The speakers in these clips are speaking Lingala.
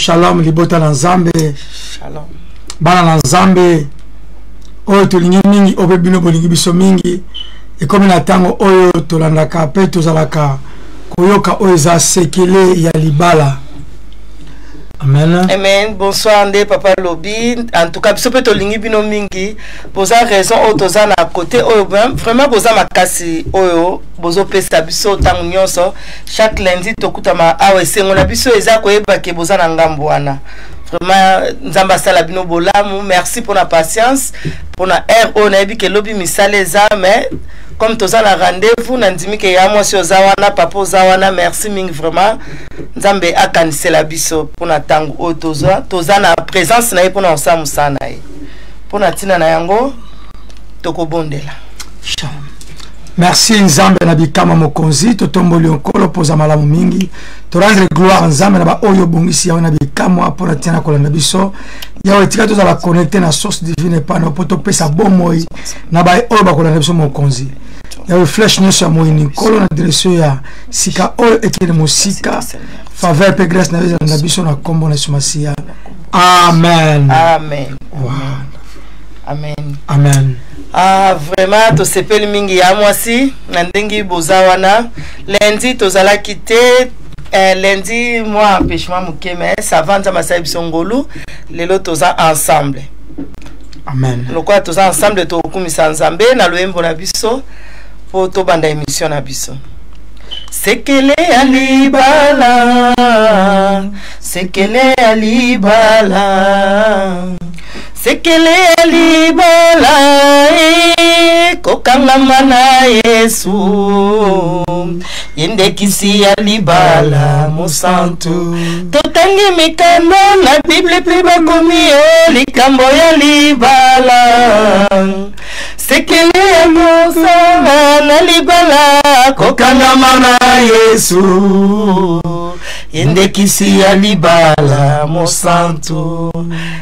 Shalom libota na Nzambe. Shalom. Bana na Nzambe. Oyo tolingi mingi obe bino bolingi biso mingi. Et comme na tango oyo tolandaka pe tozalaka koyoka oyo za sekele ya libala. Amen. Amen. Bonsoir Ndé Papa Lobi. En tout cas, biso pe tolingi bino mingi. Poza raison oyo toza na côté oyo vraiment boza makasi oyo bozo pesa biso tango nyonso. Chaque lundi tokutama awe sengo na biso eza koyeba ke boza na ngambo wana. Vraiment Nzamba sala bino bolamu. Merci pour la patience. Pour la RO na ebi ke lobi misale za mais comme toza na rendez-vous nandimi ke ya moi sur zawana papa zawana merci mingi vraiment Nzambe akanisela biso pour na tango o toza na présence na ye pour na ensemble sana ye pour na tina na yango tokobondela. Merci Nzambe na bikama mokonzi totomboli onkolo poza malamu mingi to rendre gloire Nzambe na ba oyo bongisi ya na bikama pour na tina kolanda biso ya etika toza la connecter na source divine pa na poto pesa bomoi na ba oyo ba kolanda biso mokonzi ya flash nyonso ya moyini kolo na direction ya sika oyo ekele mosika faveur pe grâce na biso na kombo na sumasia. Amen. Amen. Wow. Amen. Amen. Ah, vraiment, to sepeli mingi ya mwasi, nandengi bozawana. Lundi, tozala kite, lundi, moi, empêchement moukeme, savanta masaïb songolu, lelo toza ensemble. Amen. Lokwa toza ensemble, to kumisa nzambe, na loembo na biso, po to banda émission na biso. Sekele alibala, sekele alibala. Sekele alibala kokangama na Yesu yende kisi alibala musantu totangi mikano na Bible pe bakomi likambo ya libala sekele ya musanga na libala kokangama na Yesu yende kisi alibala musantu.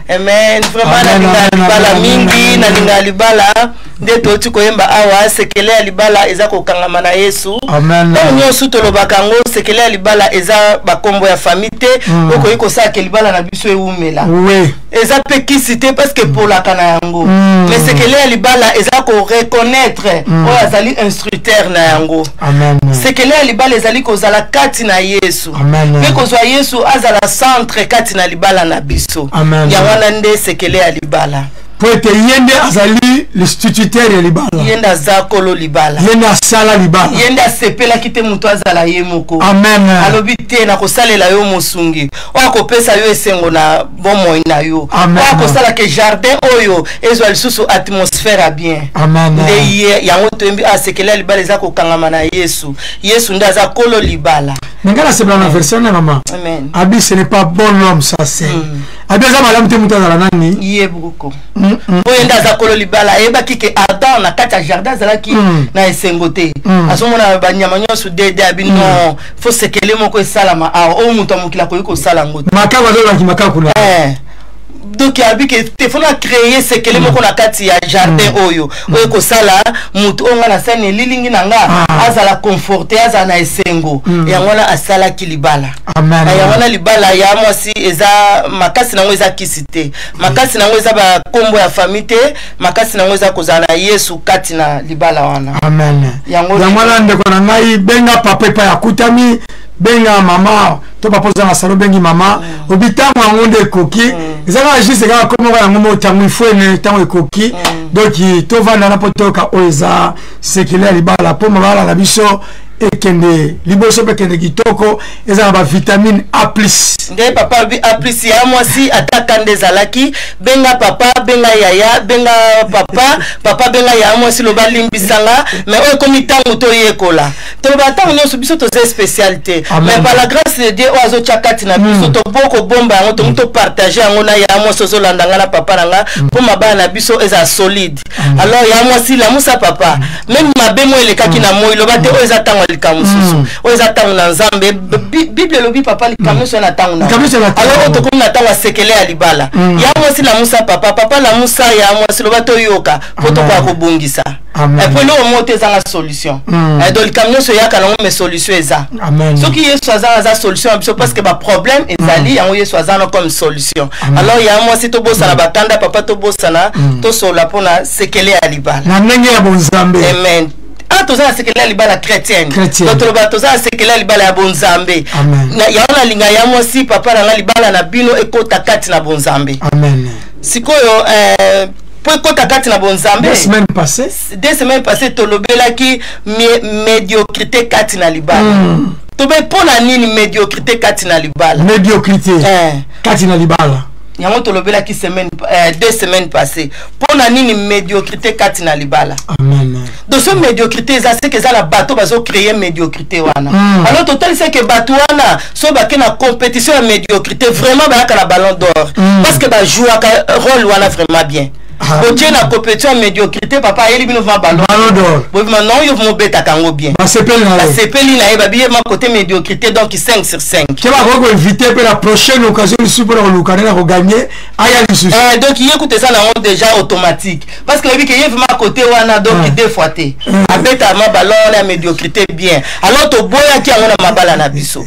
Amen. Vraiment na libala mingi na linga libala nde toti koyemba awa sekele ya libala eza kokangama na Yesu. Amen. Donc nyonso tolobaka ngo sekele ya libala eza bakombo ya famite okoyi kosala ke libala na biso eumela. Oui. Eza pe kisite parce que pour la kana yango. Mais sekele ya libala eza ko reconnaître o azali instructeur na yango. Amen. Sekele ya libala ezali kozala kati na Yesu. Amen. Mais kozwa Yesu azala centre kati na libala na biso. Amen. Ya wana nde sekele ya libala. Poete yende azali l'instituteur ya libala. Yende azakolo libala. Yende asala libala. Yende asepela kite mutu azala ye moko. Amen. Alobi te na kosalela yo mosungi. O kopesa yo esengo na bomoi na yo. Amen. O kosala ke jardin oyo ezwa lisusu atmosphère bien. Amen. Nde yango toyembi asekele libala eza kokangama na Yesu. Yesu nde azakolo libala. Nengala sebla na version na maman. Amen. Abi ce n'est pas bon homme ça c'est. Abi za malamu te mutu azala nani? Yebuko. Oyenda azakolo libala eba kike Adam na kati ya jardin azalaki na esengo te azomona banyama nyonso dede abino faut sekele moko esalama o mutu amokila koyi kosala ngo makaba lola ki makakula donc yabi ke téléphone a créé sekele moko na kati ya jardin oyo oyo kosala mutu onga na sane lilingi nanga azala conforté azala na esengo yango na asala ki libala. Amen. Yango na libala ya mwasi eza makasi nango eza kisite makasi nango eza ba kombo ya famille makasi nango eza kozala na Yesu kati na libala wana. Amen. Yango na ndeko na ngai benga papa pa ya kutami benga mama to papa za salo bengi mama obitango ngonde koki ezaka juste ka komo ka ngomo tangu ifwene tangu koki donc to vanda na potoka oza sekele libala po mabala na biso ekende liboso pe kende kitoko eza ba vitamine A+. Nde papa bi A+ ya mwasi ataka ndezalaki benga papa benga yaya benga papa benga ya mwasi lo balimbisanga mais o komi tango to yekola to batango nyonso biso to ze spécialité mais par la grâce de Dieu o azo chakati na biso to boko bomba yango to partager yango na ya mwasi zo landanga na papa nanga po mabana na biso eza solide. Alors ya mwasi la musa papa même mabemo elekaki na moi lo bate o eza tango likambo susu oyo eza ntango na nzambe bible elobi papa likambo nyonso na ntango na alors tokomi na ntango ya sekele ya libala ya mwasi lamusa papa lamusa ya mwasi loba toyoka po tokoya kobongisa epuis eloko moko te ezanga solution donc likambo nyonso eyaka nango mais solution eza soki yesu aza solution na biso parce que baproblème ezali yango yesu azana comme solution alors ya mwasi tobosana batanda papa tobosana tosola mpona sekele ya libala na ndenge ya bonzambe amen toza na sekele ya libala chrétienne toloba toza na sekele ya libala ya bonzambe yango nalinga ya mwasi papa nanga libala na bino ekota kati na bonzambe sikoyo po ekota kati na bonzambe deux semaines passées tolobelaki médiocrité kati na libala tobe mpona nini médiocrité kati na libala kati na libala yango tolobelaki deux semaines passées mpona nini médiocrité kati na libala donc so médiocrité eza seke eza na bato bazocréer médiocrité wana alors totalisa ke bato wana so bake na compétition ya médiocrité vraiment bayaka na ballon d'or parce que bajouaka rôle wana vraiment bien Otiens la compétition médiocrité, papa, il vient voir ballon d'or. Non, il va bête à Kango bien. La CPL, il a bien ma côté médiocrité, donc 5 sur 5. Tu vas éviter pour la prochaine occasion de super le gagner. Donc il écoute ça déjà automatique. Parce que il y a ma côté wana donc deux fois té. Avec ma ballon la médiocrité bien. Alors to boya qui a ma balle na biso.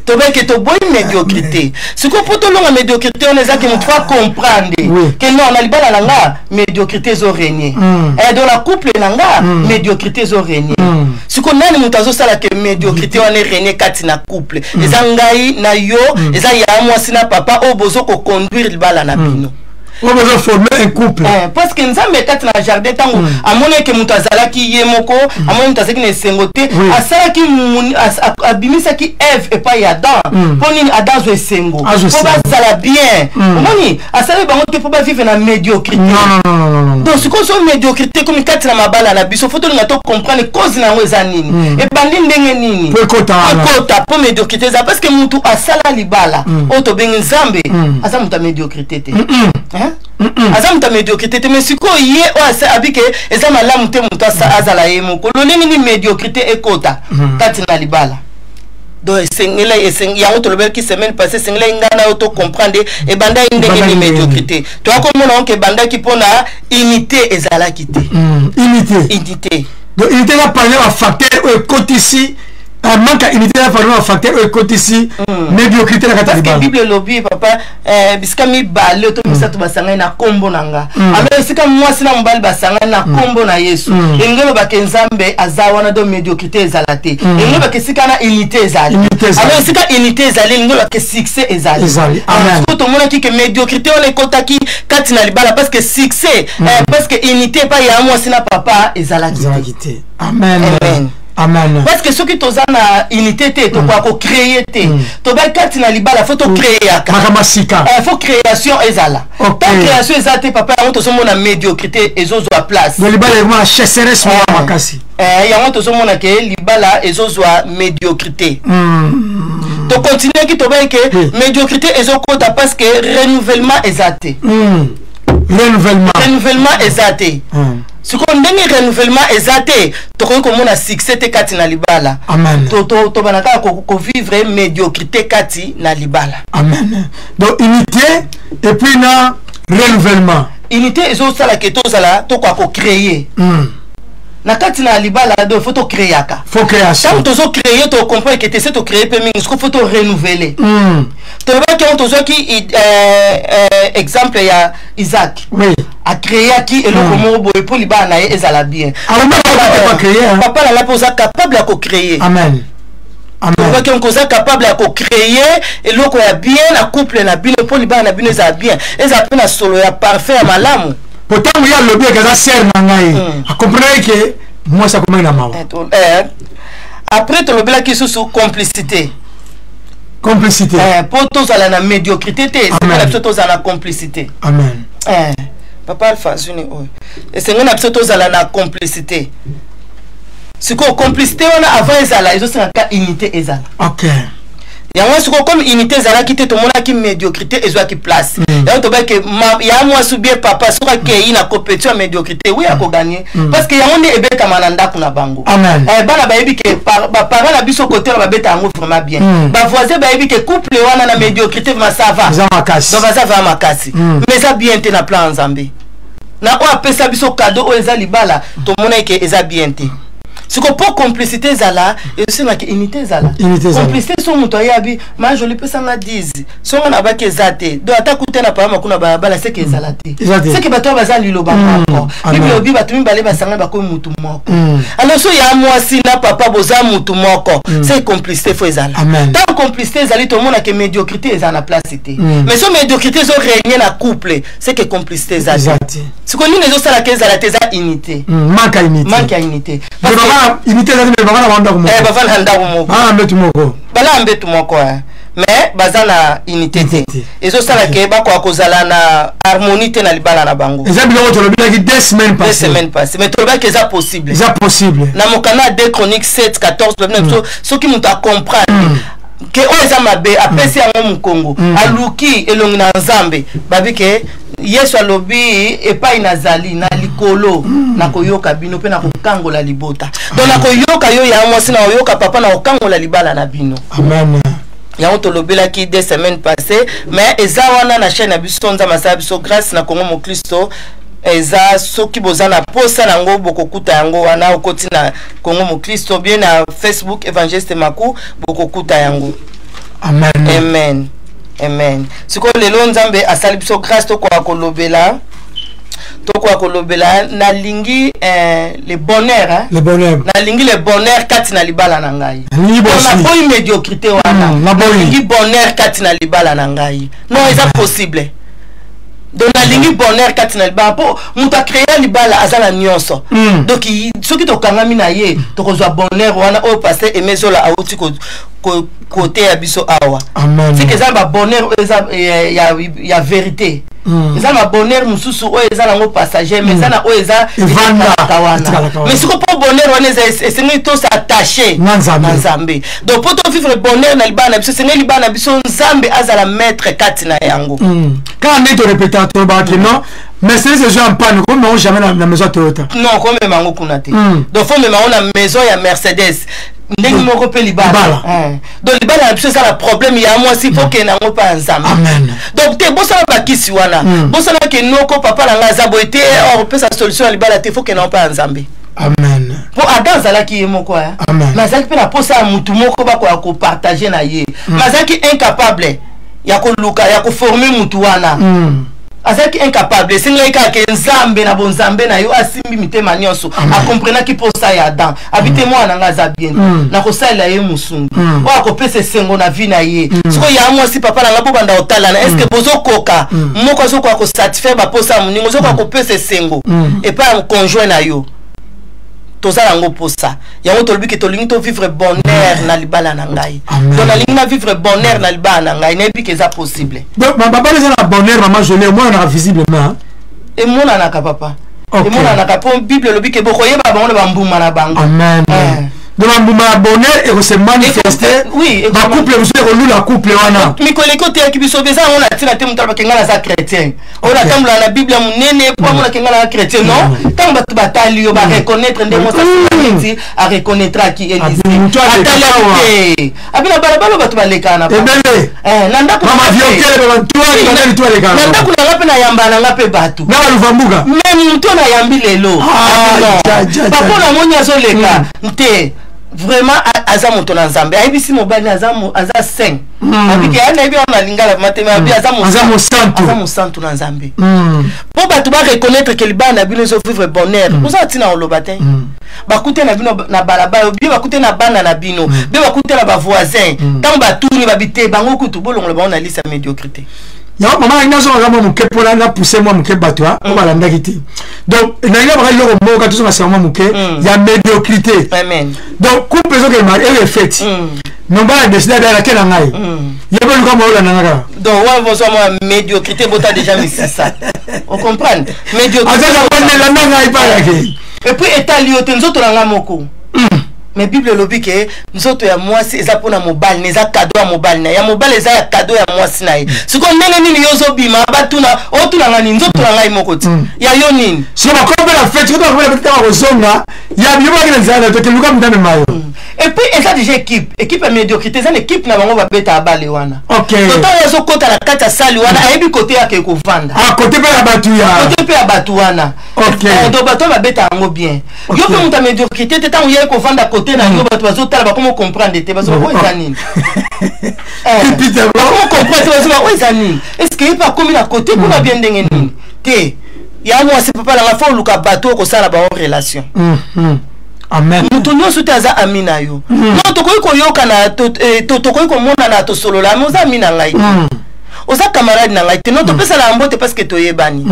Tu veux que tu bois une médiocrité. Ce qu'on peut te la médiocrité, on est à qu'il faut comprendre que non, on a libala la médiocrité zo régné. Et dans la couple la médiocrité zo régné. Ce qu'on a nous tazo ça la que médiocrité on est régné kati na couple. Les angai na yo, les a ya moi sina papa au bozo ko conduire libala na bino. On va former un couple. Parce que nous avons mis dans jardin tango à mon que mutazala qui yemoko à mon mutazala qui ne sengote à ça qui abimisa qui Ève et pas Adam pour ni Adam zo sengo pour pas ça bien moni à ça ba monte pour pas vivre dans médiocrité non donc ce qu'on soit médiocrité comme quatre na mabala na biso faut nous comprendre cause na weza nini et bandi ndenge nini pour kota pour médiocrité ça parce que mutu asala libala auto bengi nzambe asa muta médiocrité te azam ta médiocrité mais siko yé o asa abike eza malamu te muta sa azala yemo ko lolini ni médiocrité ekota kati na libala donc sengela yango to lobel ki semaine passée sengela ngana auto comprendre e banda ndenge ni médiocrité to akomona ke banda ki pona unité ezala kité unité donc unité va parler à facteur au côté ici manque à unité va parler à facteur au côté ici médiocrité la kata parce que bible lobby papa bisika mi balé to misatu basanga na kombo nanga alors sika moi sina mbali basanga na kombo na Yesu engelo bakenzambe azawana do médiocrité ezalate engelo bakesika na unité ezali alors sika unité ezali engelo ke succès ezali amen ko to mona ki que médiocrité on ekotaki kati na libala parce que succès parce que unité pas ya moi sina papa ezalate amen amen parce que ceux qui toza na unité te to kwa ko créer te to ba kati na libala faut to créer aka makamasika faut création ezala tant création ezate papa on to somo na médiocrité ezozo a place de libala ma chasseres moi makasi yango to somo na ke libala ezozo a médiocrité to continuer ki to ba ke médiocrité ezokota parce que renouvellement ezate renouvellement ezate ce qu'on donne renouvellement exacté to ko mona succès te kati na libala amen to banaka ko vivre médiocrité kati na libala amen donc unité et puis na renouvellement unité ezo sala ke to sala to ko créer na kati na libala do faut to créer aka faut création quand to créer to comprendre que tu sais to créer pe mingi ce faut to renouveler to ba ki on to ki exemple ya Isaac oui a créé qui et le comment boy pour libala na ezala bien papa la posa capable à créer amen amen donc on est capable à créer et le ko ya bien na couple na bien pour libala na bien ezala bien ezala pe na solo ya parfait malamu pourtant il y a le bien que ça sert na ngai a comprendre que moi ça comment na mawa après to le bela qui sous complicité pour tous à la médiocrité c'est tous à la complicité amen papa Alpha Zuni et c'est une absolue tous à la complicité ce qu'on complicité on a avant ezala ils ont un cas unité ezala OK yango siko comme unité zala ki te to mona ki médiocrité ezwa ki place yango to ba que ya moi subie papa soka ke ina compétition médiocrité oui ako gagner parce que yango ne ebeta mananda kuna bango bana ba yebi ke ba parents na biso côté ba beta yango vraiment bien ba voisin ba yebi ke couple wana na médiocrité ma ça va donc ça va makasi mais ça bien te na plan Nzambe na o apesa biso cadeau o eza libala to mona ke eza bien te. Ce qu'on peut complicité zala et aussi la unité zala. Complicité son mutoyabi, ma jolie peu ça m'a dit. Son on a ba ke zate. Do ata kuté na pa makuna ba la c'est que zalate. C'est que bato baza lilo ba moko. Bibi obi bato mbale basanga ba ko mutu moko. Alors so ya moi si na papa boza mutu moko. C'est complicité fo zala. Tant complicité zali to mona ke médiocrité eza na placité. Mais so médiocrité zo régner na couple, c'est que complicité zala. Ce qu'on dit les autres la ke zalate za unité. Manque à unité. Unité za mais bana wanda ko moko bana handa ko moko mbetu moko bala mbetu moko mais bazana unité te ezo sala ke ba ko akozala na harmonie te na libala na bango eza biloko to lobila ki 2 semaines passées mais to ba ke za possible na mokana 2 Chroniques 7 14 so ki mutu a comprendre que on eza mabe apesi yango mukongo aluki elongi na Nzambe babi ke Yesu alobi epai nazali na likolo na koyoka bino pe na kokangola libota donc na koyoka yo ya mwasi na koyoka papa na kokangola libala na bino amen yango to lobela ki 2 semaines passées mais eza wana na chaîne na biso Nzambe sa biso grâce na Congo mo Kristo eza soki bozana posa nango bokokuta yango wana okoti na Congo mo Kristo bien na Facebook Évangéliste Maku bokokuta yango amen amen amen siko lelo Nzambe asali biso grâce to kwa kolobela na lingi le bonheur na lingi le bonheur kati na libala na ngai na boy médiocrité wana na lingi bonheur kati na libala na ngai non eza possible donc na lingi bonheur kati na libala po muta créer libala azala nyonso donc soki to kangami na ye to kozwa bonheur wana o passer emezola auti côté ya biso awa c'est que ça ba bonheur ya vérité ça ma bonheur mususu o eza nango passager mais ça na o eza mais ce qu'on peut bonheur wana c'est nous tous attachés na Nzambe donc pour to vivre bonheur na libana biso c'est libana biso Nzambe azala maître kati na yango quand on est de répétateur ba que non mais c'est ces gens pas comme on jamais na maison Toyota non comme mango kunate donc faut même on a maison ya Mercedes ndenge moko pe libala donc libala na biso ça la problème ya moi si faut que nango pa Nzambe donc te bosala bakisi wana bosala ke noko papa la ngaza boité or pe sa solution ya libala te faut que nango pa Nzambe amen pour Adam zalaki moko mazaki pe na posa mutu moko ba ko partager na ye mazaki incapable ya ko luka ya ko former mutu wana azaki incapable singa ka ke Nzambe na bonzambe na yo asimbi mitema nyonso a comprendre ki posa ya Adam habite moi na ngaza bien na ko sala ye musungu o akopesa sengo na vie na ye siko ya moi si papa na ngabo banda otala na est-ce que bozo koka moko zo ko satisfaire ba posa muningo zo ko akopesa sengo et pas conjoint na yo tozala ngo posa yango tolobi ke tolingi to vivre bonheur na libala na ngai donc na lingi na vivre bonheur na libala na ngai na bi ke za possible donc papa les na bonheur maman je l'ai moi na visiblement et mona na ka papa et mona na ka po bible lobi ke bokoye ba bango ba mbuma na bango amen donc mbuma bonheur et se manifester oui ba couple vous êtes la couple wana mi koleko te ki biso beza on a tina te mutala ke ngala za chrétien on a tambula na bible munene po mona ke ngala chrétien non tant batu batali yo ba reconnaître ndemo sa dit à reconnaître qui Élise atali abina balabalo batu balekana nanda ko mama viokele ba toi toi les gars nanda ko na pena yamba na ngape batu na luvambuga même muto na yambi lelo papa na monya zo leka nte vraiment aza moto na Nzambe ayebisi mobali aza 5 abiki ana ebi on a lingala matema abi aza mo santo na Nzambe po batu ba reconnaître que libana bino zo vivre bonheur oza tina olobatin bakute na bino na balaba bi bakute na bana na bino bi bakute na ba voisin tant batuni babite bango kutu bolongo ba on a lisa médiocrité ya mama ina zo ngamo muke pona na pousser moi muke batwa on balanda kiti donc na ina ba loko moka tuso na sama muke ya médiocrité amen donc coupe zo ke mari e fait non ba décider d'aller kena ngai yebo luka mo la nanga donc wa vo so moi médiocrité bota déjà mis ça on comprend médiocrité aza ba la nanga ipa yake et puis état liote nzoto na ngamoko mais Bible lobi ke nzoto ya mwasi eza pona mobali neza cadeau ya mobali na ya mobali eza ya cadeau ya mwasi na ye siko ndenge nini yozo bima batuna otuna ngani nzoto na ngai mokoti ya yo nini so ba kombe la fête ko ba petita ba kozonga ya biba kina nzala to keluka mdame mayo et puis eza déjà équipe ya médiocrité eza équipe na bango ba beta abale wana OK toto yazo kota na kata sali wana ayebi côté yake ko vanda côté pe ya batu ya côté pe ya batu wana OK donc bato ba beta ngo bien yo pe muta médiocrité te tango yeko vanda côté na yo bato bazo tala ba comment comprendre te bazo ko ezanini comment comprendre bazo ko ezanini est-ce que pas comme na côté kuna bien ndenge nini te ya moi c'est papa la fa luka bato ko sala ba relation amen mutu nyonso te aza ami na yo non tokoki koyoka na tokoki komona na tosolola mais oza ami na ngai oza camarade na ngai te non topesana mbote parce que toyebani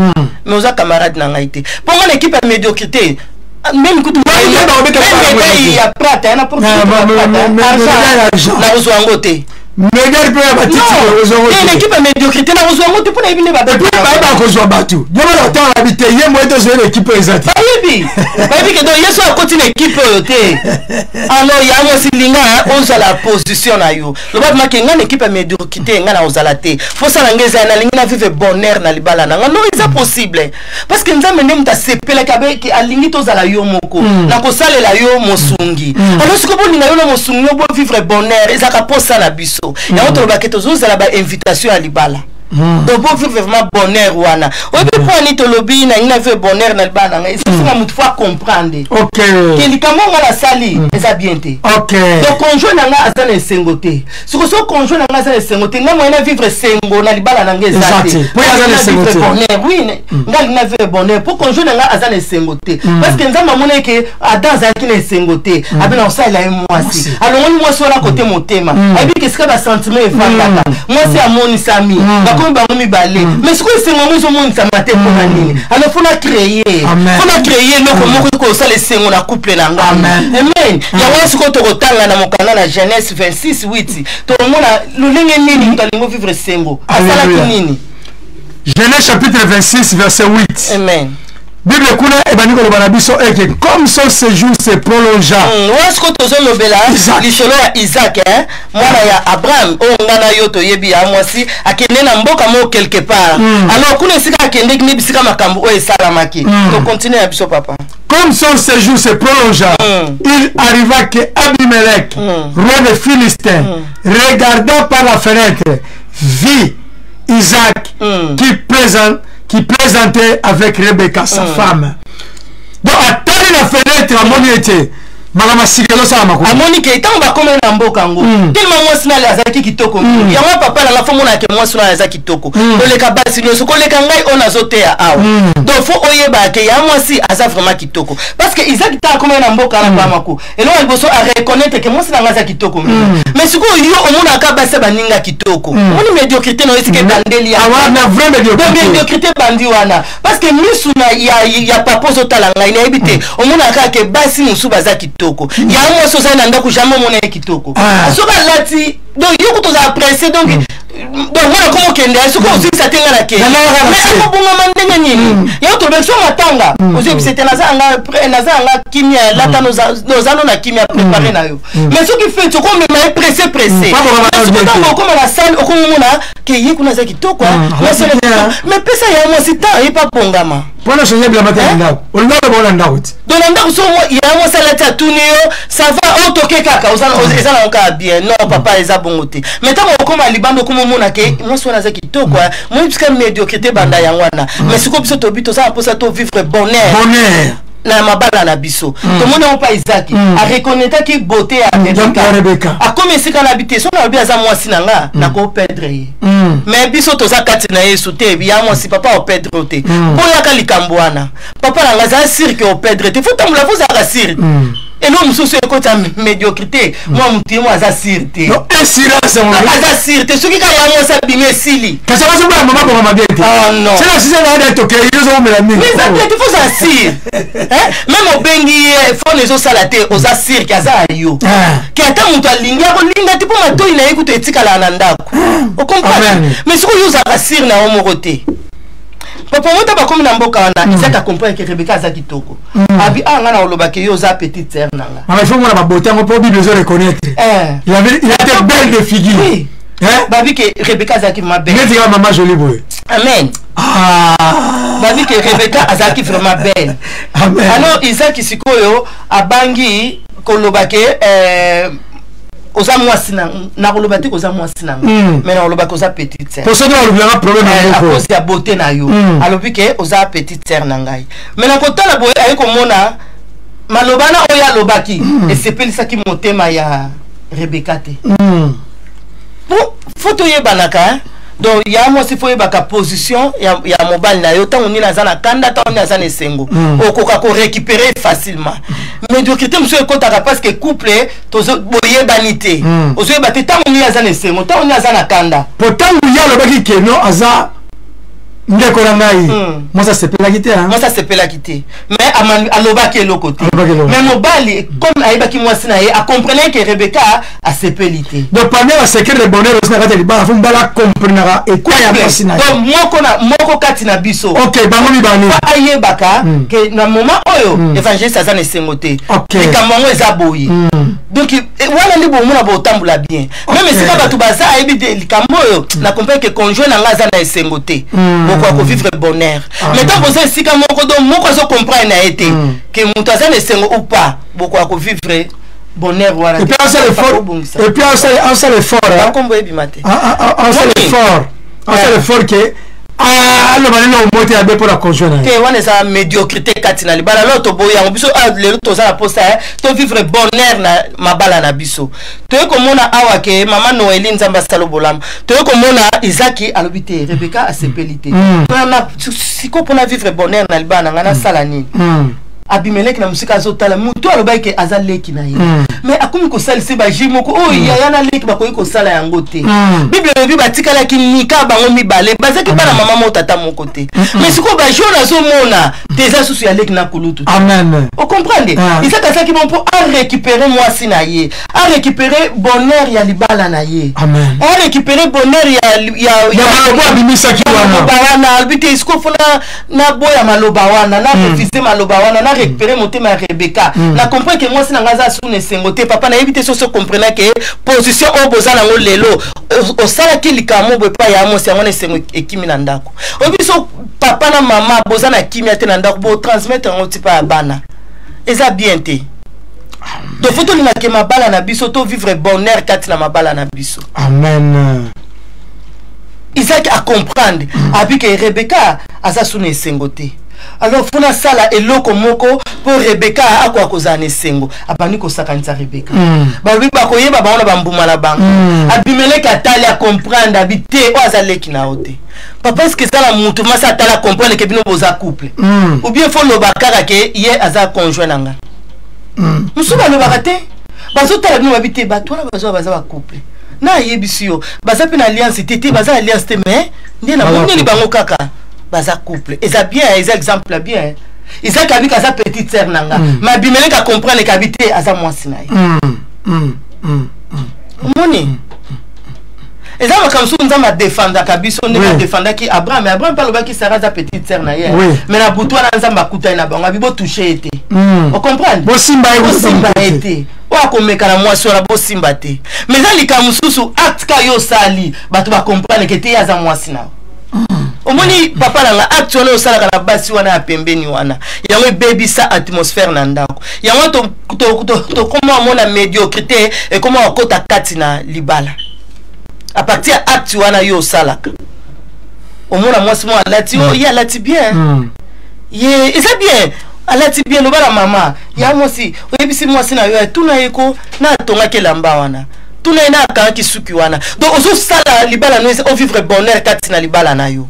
mais oza camarade na ngai te mpo nga na équipe ya médiocrité même kutu ya prata yana pour na ozwa yango te Megar pe ba titi ozongo te l'équipe ya médiocrité na ozwa yango te mpona yebi nde ba kozwa batu nyama na temps habité ye mo eto zo l'équipe ezati bayebi ke donc yeso akoti na équipe oyo te alors yango silinga ozala position na yo loba make nga na équipe ya médiocrité nga na ozala te fosala nga eza na lingi na vivre bonheur na libala na nga non eza possible parce que nzambe nde mutu asepelaka ke alingi tozala yo moko na kosalela yo mosungi alors siko bolinga yo na mosungi bo vivre bonheur ezaka posa na biso yango tolobaka tozozala ba invitation ya libala donc pour vivre vraiment bonheur wana oyebi mpo ani tolobi na ngi na vivre bonheur na libala na ngai esosinga mutu fo comprendre ke likambo nga nasali eza bien te donc conjoint na nga aza na esengo te siko so conjoint na nga aza na esengo te nga moye na vivre sengo na libala na nga eza te oui nga lingi na vivre bonheur mpo conjoint na nga aza na esengo te parce que nzambe amona ke adam azalaki na esengo te abe na osalela ye mwasi alongoli mwasi wana kote motema ayebi ke esika basentiment evandaka mwasi amonisami comme ba mi balé mais ce que c'est moi zo monisa maté pour nini alors faut na créer loko moko ko ça les sengo na couple na nga amen ya wasi ko to kotanga na mokana na Genèse 26:8 to mona lulenge nini mutalingo vivre sengo asala nini Genèse chapitre 26 verset 8 amen Bible kuna ebaniko lo banabiso eke comme son séjour se prolongea. Est-ce que tozo lobela lisholo ya Isaac mwana ya Abraham o ngana yoto yebi ya mwasi akende na mboka mo quelque part. Alors kuna sika akende kini bisika makambo o esalamaki. To continue ya biso papa. Comme son séjour se prolongea, il arriva que Abimelech, roi des Philistins, regardant par la fenêtre, vit Isaac qui plaisantait avec Rebecca, sa femme. Donc, à la fenêtre, à mon été, Madame Sikelo Samako. À Monique, tant on va comme un ambokango. Tellement moi, c'est la Zaki Kitoko. Il y a un papa, la femme, on a que moi, c'est la Zaki Kitoko. Le Kabasi, le Soko, le Kangai, on a zoté à Aou. Donc, faut oyeba, qu'il y a moi, si, à ça vraiment Kitoko. Parce que Isaac, t'as comme un ambokango, Bamako. Et là, il faut reconnaître que moi, c'est la Zaki Kitoko. Mais ce qu'on y a, on a Kabasa Baninga Kitoko. On est médiocrité, non, c'est que Bandelia. Ah, on a vraiment médiocrité Bandiwana. Parce que Misuna, il y a pas posé au talent, il y a habité. On a que Bassi, nous sous Bazaki Kitoko. Il y a un mot sur ça, jamais mon kitoko. Soka lati, donc il y a tout à apprécier donc voilà comment qu'elle est. Ce qu'on aussi ça tient la quai. Mais à bon moment il y a autre version matanga. Aussi c'était nazanga kimia là nos allons la kimia préparer na yo. Mais ce qui fait ce qu'on me pressé. Parce que dans comme la salle au komona que y kuna za kitoko. Mais pesa ya moi c'est ta et pas pongama. Pour changer la matin là. On va bon en route. Donc on so il y a moi ça la tourner ça va autoquer kaka osala encore bien. Non papa eza bongote. Mais tant comme libando comme mona ke moi so na za kitoko moi puisque médiocrité banda yangwana. Mais ce qu'on biso to bito ça pour ça to vivre bonheur. Na mabala na biso to mona on pa Isaac a reconnaître qui beauté à Rebecca a comme si kana habité so na bien za mwasi nanga na ko perdre mais biso to za kati na Yesu te ya mwasi papa o perdre te boya ka likambwana papa nanga za sir que o perdre te faut tamula vous za sir et l'homme sous ce côté médiocrité moi mutu moi za sir te non assurance on za sir te ce qui ka ya moi ça bimé sili ka ça va se maman pour maman bien ah non c'est la season là to que ils ont mais ça peut faut ça sir même au bengi fo les salate aux assir qui aza yo qui ata mutu alinga ko linga tipo mato ina écoute etika la nandako o comprendre mais ce que yo za assir na omoroté papa mota ba comme na mboka wana Isaac a compris que Rebecca aza kitoko abi nga na oloba que yo za petite sœur nanga mais il faut moi la beauté on peut bien reconnaître il était belle de figure hein babi que Rebecca aza ki ma belle mais dire maman jolie boy amen babi que Rebecca aza ki vraiment belle amen alors Isaac sikoyo abangi koloba que oza mwasi na koloba te koza mwasi na mais na koloba koza petite sœur pour ça on a problème à cause ya beauté na yo alobi ke oza petite sœur na ngai mais na kotala boye ayi komona malobana oyo alobaki esepelisaki motema ya Rebecca te faut toyebanaka donc ya mwasi faut yebaka position ya mobile na yo tango nini aza na kanda tango nini aza na esengo okoka ko récupérer facilement médiocrité monsieur ekotaka parce que couple tozo boyebani te ozoyeba te tango nini aza na esengo tango nini aza na kanda pourtant ya alobaki ke no aza ndeko na ngai moi ça c'est pela quitté hein moi ça c'est pela quitté mais alobaki eloko te mais mobali comme ayebaki mwasi na ye a comprenait que Rebecca a sepelité donc pendant le secret de bonheur aussi na kati ba fo mbala comprendra et quoi ya mwasi na donc moko kati na biso OK bango mi bani ayebaka que na moment oyo évangéliste aza na sengote likambo eza boyi donc wala ndi bomona botambula bien même si ka batu baza ayebi de likambo oyo na comprendre que conjoint na ngaza na sengote quoi vivre bonheur mais tant que c'est si comme moko zo comprendre na été que mutu aza na sengo ou pas beaucoup vivre bonheur voilà et puis on sait le fort hein comme boyebi maté on sait le fort que le maneno moté abe pour la conjointe te wana sa médiocrité katina libala lo to boya biso le to za la posta to vivre bonheur na mabala na biso to ko mona awa ke mama Noélie nzamba salo bolam to ko mona Isaki alobité Rebecca a sepelité na siko pona vivre bonheur na libana ngana sala nini Abimelech na musika azotala mutu alobaki ke azaleki na ye mais akomi ko salisi ba jimoko o ya na leki ba ko sala yango te bible bi batikala ki nika bango mibale bazaki bana mama mo tata mon côté mais siko ba jona zo mona teza susu ya leki na kulutu amen on comprendre isa ka saki bon pour récupérer moi si na ye a récupérer bonheur ya libala na ye amen a récupérer bonheur ya maloba bimisa ki wana albite isko fona na boya maloba wana na refuser maloba wana na récupérer mon thème à Rebecca na comprendre que moi si na ngaza sous ne sengote papa na éviter so comprendre que position au bozana ngo lelo o sala ki likamo bo pa ya mo si ngone sengo ekimi na ndako obiso papa na mama bozana kimi ate na ndako bo transmettre ngo tipa ya bana eza bien te donc faut to ke mabala na biso to vivre bonheur kati na mabala na biso amen Isaac a comprendre abi que Rebecca aza sous ne sengote alors funa sala eloko moko pour Rebecca akwa kozana sengo abani ko sakanisa Rebecca ba bi ba koyeba ba ona ba mbuma la bango Abimelech atali a comprendre habité o azaleki na ote papa est-ce que ça la mutu masa atala comprendre que bino boza couple ou bien faut lo bakara ke ye aza conjoint nanga musuba lo bakate bazo tala bino habité ba toi bazo baza ba couple na yebisio baza pe na alliance tete baza alliance te mais ndena moni bango kaka baza couple et ça bien les exemples bien Isaac a vu qu'à sa petite sœur nanga mais Abimelech a comprendre qu'habiter à sa moisi na moni et ça comme ça nous va défendre kabiso on va défendre qui Abraham mais Abraham parle pas qui Sarah sa petite sœur na mais na butu na nzamba kuta na bango bibo toucher été on comprend bo simba été wa komeka na moisi na bo simba te mais ça likamususu acte ka yo sali batu ba comprendre que te ya za moisi na omoni papa langa actuellement au sala na basi wana ya pembeni wana yango baby sa atmosphère na ndako yango to comment mona médiocrité et comment okota kati na libala à partir ya acte wana yo salaka omona mwasi mo alati o ya lati bien ye eza bien alati bien no bala mama ya mwasi oyebisi mwasi na yo tuna yeko na tonga kelamba wana tuna ina ka ki suki wana donc ozo sala libala no o vivre bonheur kati na libala na yo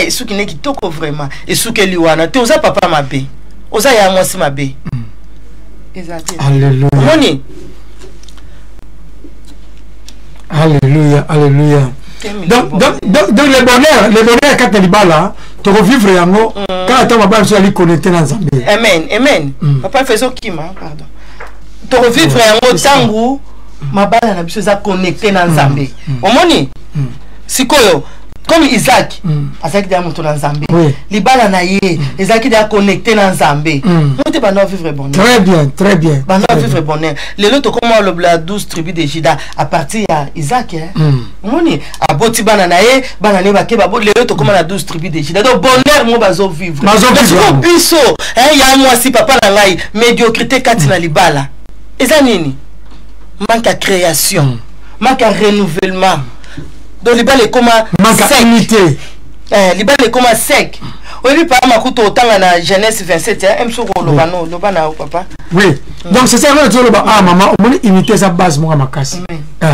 suki ne kitoko vraiment et suki liwana te oza papa mabe oza ya mwasi mabe alléluia moni alléluia alléluia donc le bonheur quand tu libala tu revivre yango quand tu vas sur ali connecter dans Zambie amen papa faisons kima pardon tu revivre yango tangu mabala na biso za connecter dans Zambie omoni sikoyo comme Isaac Isaac dia mutu na Nzambe Oui. libala na ye Isaac dia connecté na Nzambe mutu bana vivre bonheur très bien bana vivre bonheur lelo to comment le bla 12 tribus de Juda à partir ya Isaac moni aboti bana na ye bana ne bakeba bo lelo to comment la 12 tribus de Juda donc bonheur mo bazo vivre biso ya moi si papa na ngai médiocrité kati na libala eza nini manque à création manque à renouvellement donc libala comment manque à unité libala comment sec oui par makuto otanga na Genèse 27 msoko lobano lobana papa oui donc c'est ça que tu ah maman on unité sa base moi makasi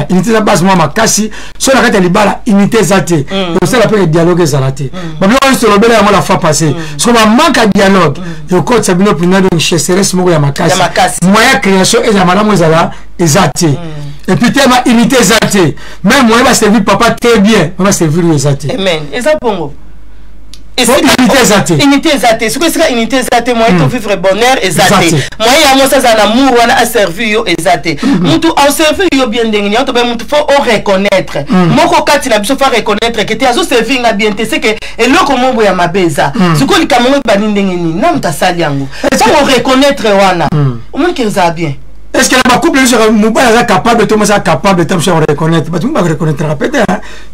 unité sa base moi makasi sur la carte libala unité zate donc c'est la période dialogue zalate mais on se lobela moi la fois passée sur ma manque à dialogue et au code sabino pina donc chesseres mo ya makasi moyen création et la madame ezala ezate et puis tellement unité zate même moi va servir papa très bien on va servir ezate amen eza bongo unité zate ce que c'est unité zate moi to vivre bonheur ezate moi ya moi ça na amour wana a servir yo ezate mutu au servir yo bien ndenge to ba mutu faut reconnaître moko kati na biso faut reconnaître que te azo servir nga bien te c'est que eloko mombo ya mabeza ce que likamongo ba ndenge ni na mutasali yango ça on reconnaître wana au moins que ça bien. Est-ce que la couple est capable de être capable de reconnaître? Tu vas reconnaître peut-être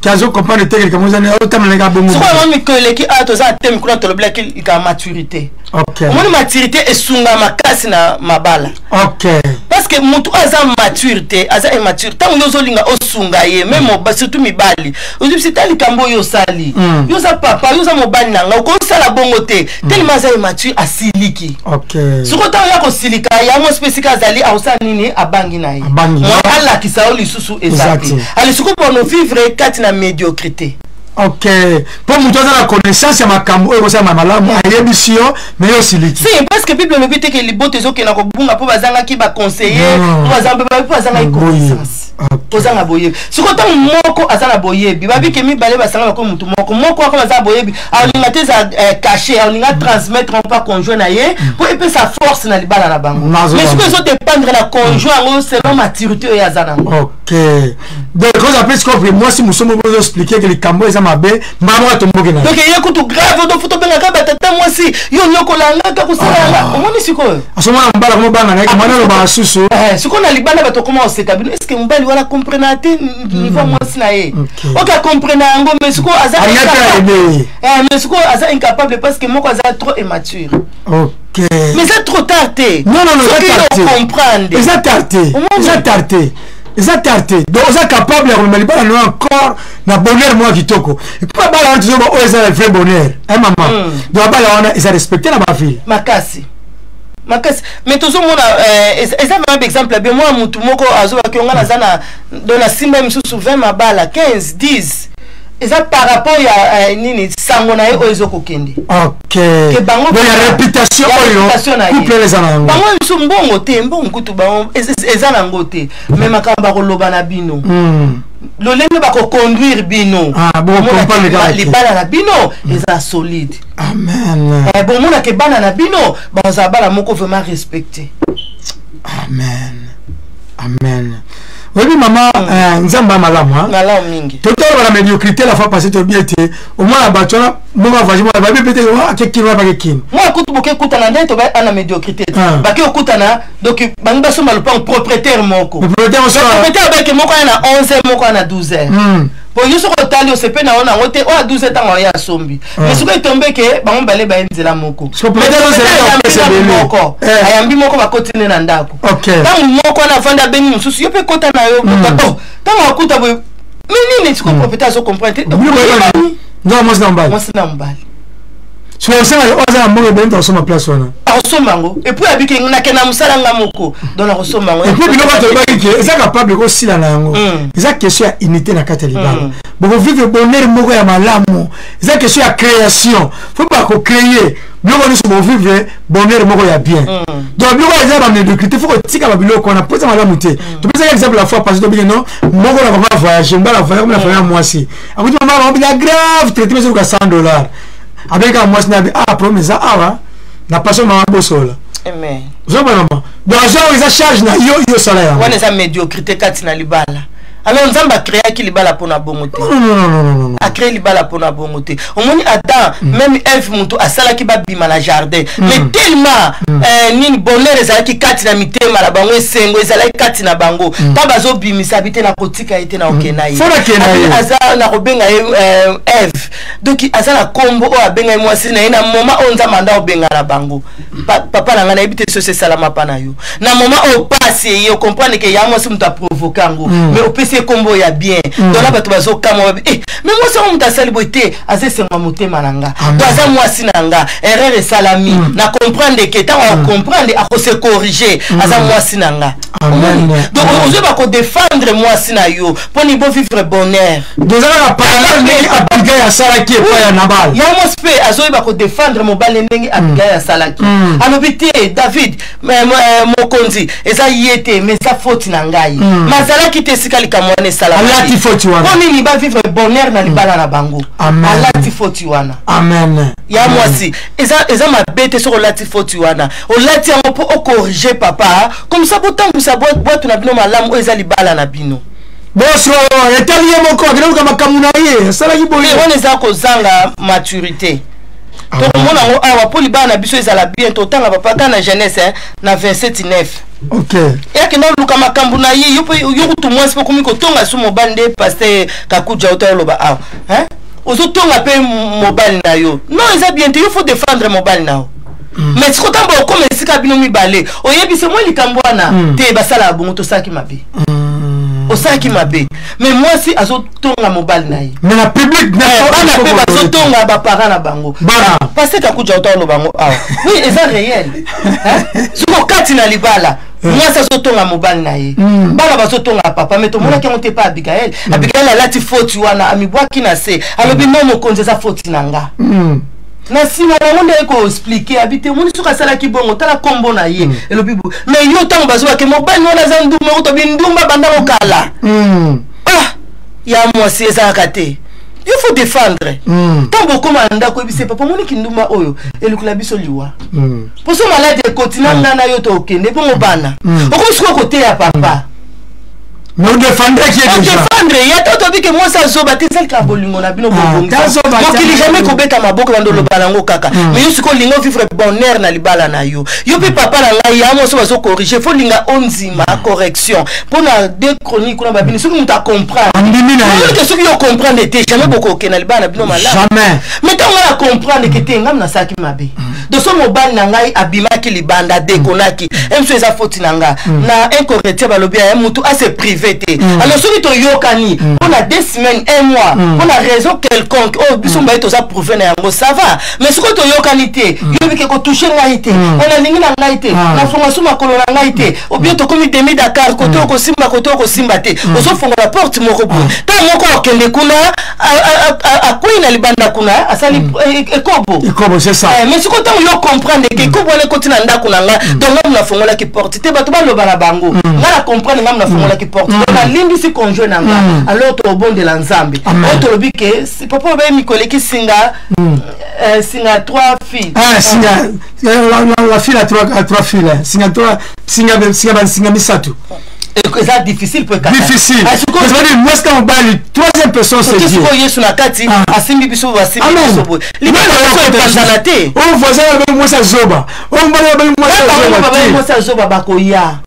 qu'ils ont compris que comme vous avez autant les gars bon. C'est quoi que l'équipe a tous un thème qu'on le black il a maturité. OK. Mon maturité est sunga makasi na mabala. OK. Parce que mutu aza maturité, aza immature. Tant yo zolinga osunga ye même surtout mibali. Ozi sitali kambo yo sali. Yo za papa, yo za mobali nanga ko sala bongo te. Tellement za immature asiliki. OK. Soko ta ya ko silika ya mo spécifique azali a nini abangi na ye moi ala kisao lisusu ezati ali suko pour vivre kati na médiocrité. OK pour mutu la connaissance ya makambo oyo ça mamalamu ayebisio mais aussi liki si parce que bible me bite que libote zo ke na ko bunga po bazanga ki ba conseiller po bazamba po bazanga connaissance pozanga boyebi suko ta moko azana boyebi babi ke mi bale basanga ko mutu moko ko bazanga boyebi alinga te za cacher alinga transmettre on pas conjoint na ye pour epé sa force na libala na bango mais suko zo dépendre na conjoint selon maturité ya zana. OK donc quand après ce que moi si nous sommes vous expliquer que les cambo mabe mama tomboke na donc il y a kutu grave do photo benga ka batata moi si yo nyoko langa ka kusala omoni siko asoma mbala ko bana na kamana lo ba susu siko na libana bato comment se kabino est-ce que mbali wala comprendre niveau moi si na ye OK comprendre ngo mais siko aza mais siko aza incapable parce que moko aza trop immature. OK mais c'est trop tard. Non c'est comprendre c'est tardé ils ont tarté donc ils sont capables de remettre pas encore na bonheur moi kitoko et puis ba la toujours oh ils ont le vrai bonheur maman donc ba la ils ont respecté la ma fille makasi mais toujours mon exemple un exemple bien moi mutu moko azoba ki ngana zana dans la simba misusu 20 mabala 15 10 et ça par rapport à nini sangona e ozo kokende. OK donc la réputation oyo couple les anango bango biso mbongo te mbongo kutu bango ezana ngote même akamba ko lobana bino lo lenge ba ko conduire bino bon comprendre les bana na bino eza solide. Amen. Bon mona ke bana na bino ba za bala moko vraiment respecter. Amen. Oui, maman, nzamba malamu hein. Malamu mingi. Toto la médiocrité la fois passée to bien été. Au moins la batona, moi va moi va peut-être quelqu'un va quelqu'un. Moi écoute boké écoute na ndento ba na médiocrité. Ba ke écoute na donc banga so mal pas propriétaire moko. Propriétaire avec moko na 11 moko na 12 heures. Pour yo so ko tali o sepe na ona ngote o 12 heures tanga ya sombi. Mais so ko tombe ke ba mbale ba nzela moko. Moko. Ayambi moko ba continuer na ndako. OK. Tant moko na vanda beni mususu yo pe kota na yo ko. Tant akuta bo menini tu ko propriétaire so comprendre. Non, moi c'est mbali. So ça on a mbongo bento so ma place wana. Asomango et puis abiki na kena musala ngamoko donc na kosomango. Et puis bino ba to ba ki eza capable ko sila na yango. Eza question ya unité na kati libala. Bon vivre bonheur moko ya malamu. Eza question ya création. Faut pas ko créer. Bino ko so vivre bonheur moko ya bien. Donc bino ko eza ba médiocrité faut ko tika ba biloko na poza malamu te. Tu peux dire exemple la fois passée to bien non moko na va voyager mbala voyager comme la famille moi si. Akuti mama on bien grave traité mais sur $100. Avec un mois promis ça na passion maman bosola. Amen. Zo maman. Donc gens ils charge na yo salaire. On les a médiocrité kati na libala. alors nzamba créé qui libala pona bongote non a créé libala pona bongote omoni Adam même Ève muto asala ki ba bima na jardin mais tellement nini bonheur ezala ki kati na mitema la bango esengo ezala ki kati na bango ta bazo bimisa habité na kotika ete na okena ye azala na kobenga Ève donc azala kombo o abenga mwasi na ina moment on nzamba obenga na bango papa na ngana ebite so se salama pana yo na moment o passe yo comprendre que ya mwasi muto a provoquer ngo mais o c'est combo ya bien donc là bato bazo kama mais moi ça on t'a célébrité assez c'est moi motema nanga toi ça moi sinanga erreur et salami na comprendre que tant on comprendre à se corriger asa moi sinanga donc on veut pas défendre moi sinayo pour ni bon vivre bonheur déjà la parole n'est Abigail ya salaki et pas ya Nabal ya mo spé azo ba ko défendre mon bal ndenge Abigail ya salaki alobité David mon konzi eza yete mais ça faute nangai mazala ki te sikali kamone sala alati faute wana on ni ba vivre bonheur na libala na bango alati faute wana amen ya mwasi eza mabete sur alati faute wana olati yango pour corriger papa comme ça pourtant vous sa boîte na bino malamu eza libala na bino boso etaliye moko akelo kama kamuna ye sala ki boye on eza ko zanga maturité donc mon ngo awa pour libala na biso eza la bientôt tanga papa kana jeunesse na 27/9 ok et que non luka makambu na ye yo kutu mwasi po komiko tonga su mobile nde pasteur kakuja utaloba awa hein ozo tonga pe mobile na yo non eza bientôt il faut défendre mobile na mais si kotambo comme esika bino mibale oyebise moi likambo wana te basala bongo to saki mabe osaki mabe mais moi si azo tonga mobile na ye mais la public na bana pe bazo tonga ba parents na bango parce que kakuja utalo bango awa oui eza réel hein soko kati na libala moi ça zo tonga mobile na ye bana bazo tonga papa mais to mona ki monte pas Abigail Abigail alati faute wana amibwaki na se alobi non mokonzi za faute nanga na sima na monde ko expliquer habité moni suka sala ki bongo tala kombo na ye elobibu mais yo tango bazoba ke mobile wana za nduma ko to bindumba banda ko kala ya mwasi eza kate il faut défendre tango komanda ko bise papa moni kinduma oyo elukula biso liwa poso malade continent na yo to okende bongo bana okosuka côté ya papa non défendre qui est déjà défendre ya toto bike moi ça zo baté celle ka bolingo na bino bongo donc il jamais ko beta maboko na ndolo balango kaka mais yo siko lingo vivre bonheur na libala na yo yo pe papa na ngai ya mo so bazo corriger faut linga onzima correction pour na deux chroniques kuna babini siko muta comprendre parce que siko yo comprendre te jamais boko ke na libala na bino mala jamais mais tant on comprendre que te ngam na saki mabe de so mobile na ngai abimaki libanda dekonaki emso eza faute na nga na incorrecteur balobi ya mutu assez privé. Alors, celui qui yokani, on a 2 semaines, 1 mois, on a raison quelconque. Oh, bisumba ito za prouver na yango, ça va. Mais ce que tu yokanité, yobi ke ko toucher ngaité, on a lingi na ngaité, na formation makolo na ngaité. Ou bien to komi demi Dakar, koto ko simba te. Ozo fonga la porte moko boy. Ta moko okende kuna a kuina libanda kuna, asali ekobo. Ekobo c'est ça. Mais ce que tu yo comprendre que ekobo le kotina ndako na nga, donc ngam na fonga la ki porte. Te bato ba loba na bango. Ngala comprendre ngam na fonga la ki porte. La ligne si conjoint nanga alors to bon de l'ensemble autre lobi que c'est papa ba mi collègue singa singa 3 filles singa la fille a 3 filles singa misatu et c'est difficile pour difficile parce que moi c'est on parle troisième personne c'est Dieu parce que yesu na kati asimbi biso basimbi biso bo libala ko passanate on voisin avec moi ça zoba on va avec moi ça zoba bakoya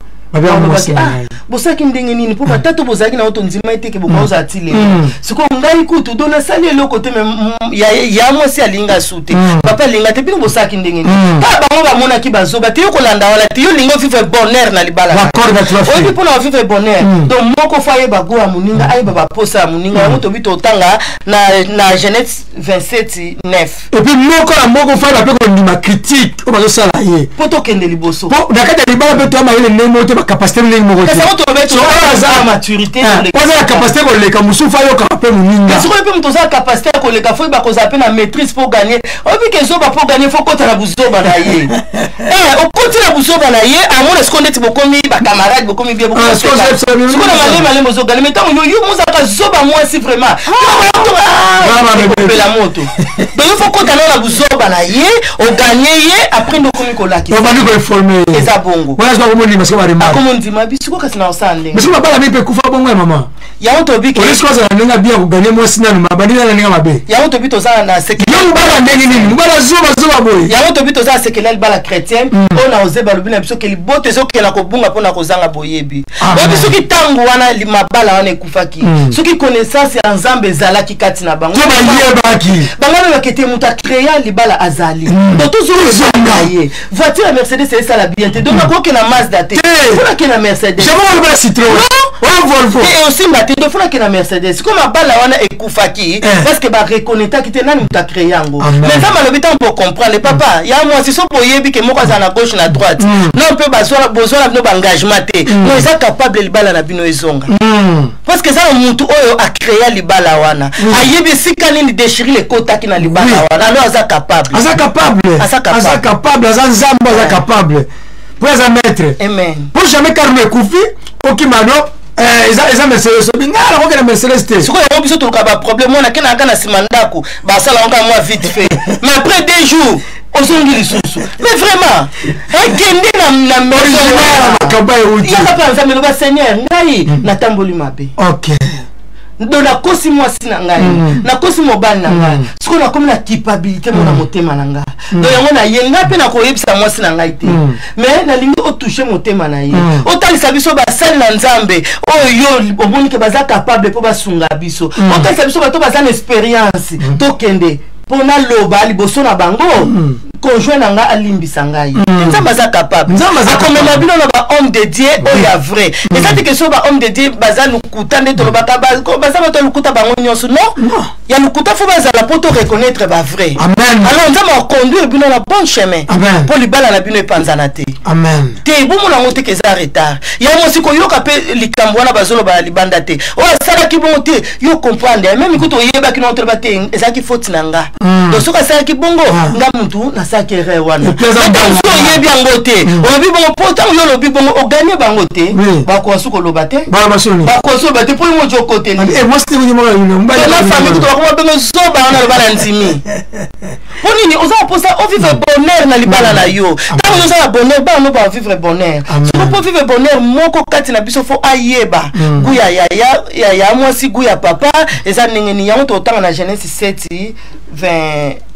bosaki ndenge nini po batatu bozaki na otonzima eteke bokoza atile siko ngai kutu dona sali eloko te ya mwasi alinga sute papa linga te bino bosaki ndenge nini ta bango bamona ki bazoba te yo kolanda wala te yo lingo vivre bonheur na libala oyebi mpona vivre bonheur donc moko fa yeba go ya moninga ayeba baposa ya moninga yango tobi totanga na Genèse 27/9 et puis moko fa bape kondima critique o bazosala ye po tokende liboso po nakati ya libala mpe toamayele ndenge te capacité de maturité la capacité de les camoufler yo capé muninga si on peut me capacité ko les kafoi ba ko zaper na maîtrise pour gagner on veut que zo ba pour gagner faut ko tala buzoba na ye on continue la buzoba na ye à mon esconde ti bokomi ba camarade bokomi bien bokomi ce qu'on a malé mozo gagner mais tant yo moza ka zoba moi si vraiment la moto donc il faut ko tala la buzoba na ye o gagner ye après nous komi ko laki on va nous informer eza bongo voilà je vais vous dire parce que comment dit ma bisiko kasi na osande mais si ma bala mi pe kufa bongo maman ya on tobi ke police quoi ça n'enga bien ko gagner moi sinon ma bandina n'enga mabe ya on tobi to ça na sekele yo mbala ndenge nini mbala zoba boy ya on tobi to ça sekele bala chrétien on a osé balobina biso ke libote zo ke la ko bunga pona ko zanga boyebi ba biso ki tangu wana mabala wana ekufaki soki connaissance ya nzambe zala ki kati na bango ba yebaki bangana bakete muta créer libala azali donc toujours zongaye voiture Mercedes c'est ça la bienté donc ko ke na Mazda te fona ke na Mercedes je vais le Citroën Volvo et aussi maté de fona ke na Mercedes comme mabala wana ekufaki parce que ba reconnaître ki te nani muta créer yango mais ça malobita pour comprendre papa ya moi si so boyebi ke moko za na gauche na droite non peut besoin no engagement te non est capable libala na bino ezonga parce que ça muntu oyo a créer libala wana ayebi sika nini déchirer les kota ki na libala wana alors aza capable aza capable aza nzambo aza capable pour aza maître amen pour jamais carme kufi okimano eza Mercedes bingala ko ke na Mercedes te siko ya biso to ka ba problème on a kena kana simandako ba sala on ka moi vite fait mais après 2 jours osongi lisusu mais vraiment ekende na maison ya ka pensa mais le Seigneur ngai na tamboli mabe OK do na kosi mwasi na ngai na kosi mobali na ngai siko na komi na culpabilité mona motema na ngai do yango na yenga pe na koyebisa mwasi na ngai te mais na lingi o toucher motema na ye o talisa biso ba sali na nzambe oyo oboni ke baza capable po basunga biso o talisa biso bato baza na expérience to kende pona loba liboso na bango conjoint na nga alimbisa ngai nzambe aza capable akomema bino na ba homme de Dieu oyo vrai et ça dit que so ba homme de Dieu baza lukuta nde to lobaka baza bato lukuta bango nyonso non ya lukuta fo bazala po to reconnaître ba vrai amen alors nzambe akonduire bino na bon chemin po libala na bino epanzana te amen te bomona ngo te ke za retard ya mosi ko yoka pe likambo wana bazolo ba libanda te o sala ki bon te yo comprendre même ko to yeba ki no to ba te ezaki faute na nga donc soka sala ki bongo nga muntu na saki re wana so yebi yango te o bi bongo poto yo lo bi bongo o gagner bango te ba ko suko lo bate ba masoni ba ko so bate po mo jo côté ni moi c'était mo mbala la famille to ko bengo so ba na ba ntimi poni ni oza posa o vivre bonheur na libala na yo tango oza na bonheur ba no ba vivre bonheur so po vivre bonheur moko kati na biso fo ayeba guya ya moi si guya papa eza ningeni yango to tanga na Genèse 7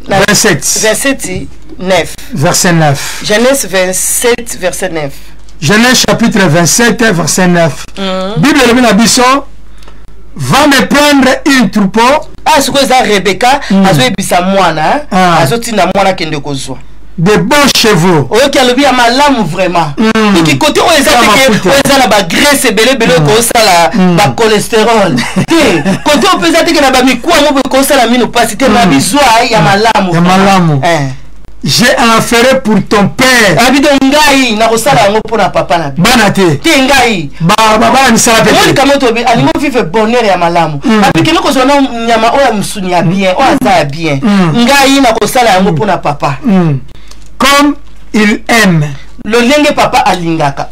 27 9 verset 9 Genèse 27 verset 9 Genèse chapitre 27 verset 9 Bible le na biso va me prendre une troupeau ce que ça Rebecca azo ebisa mwana azo tina mwana kende kozwa de bons chevaux oyoki alobi ya malamu vraiment qui côté o eza teke o eza na ba graisse belé ko sala ba cholestérol te côté o pesa teke na ba mikwa mo ko sala mino pasité na bizwa ya malamu j'ai affaire pour ton père abido ngai na kosala ngo pour papa na bana te ngai baba ni sala pe moi kama to bi alingo vivre bonheur ya malamu abikelo ko zona nyama o ya msuni ya bien o aza bien ngai na kosala ngo pour papa comme il aime le lenge papa alingaka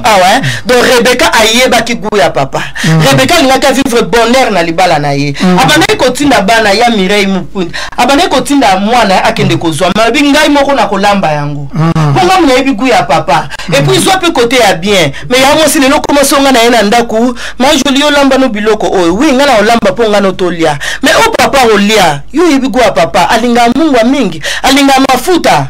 awa donc Rebecca ayeba ki guya papa Rebecca alingaka vivre bonheur na libala na ye abana ko tinda bana ya Mireille Mupunda abana ko tinda mwana akende kozwa mabi ngai moko na kolamba yango ponga muna yebi guya papa et puis soit pe côté ya bien mais ya mo sile lokoma songa na ye na ndaku ma joli olamba no biloko oyo wi ngana olamba ponga no tolia mais o papa olia yo yebi guya papa alinga mungwa mingi alinga mafuta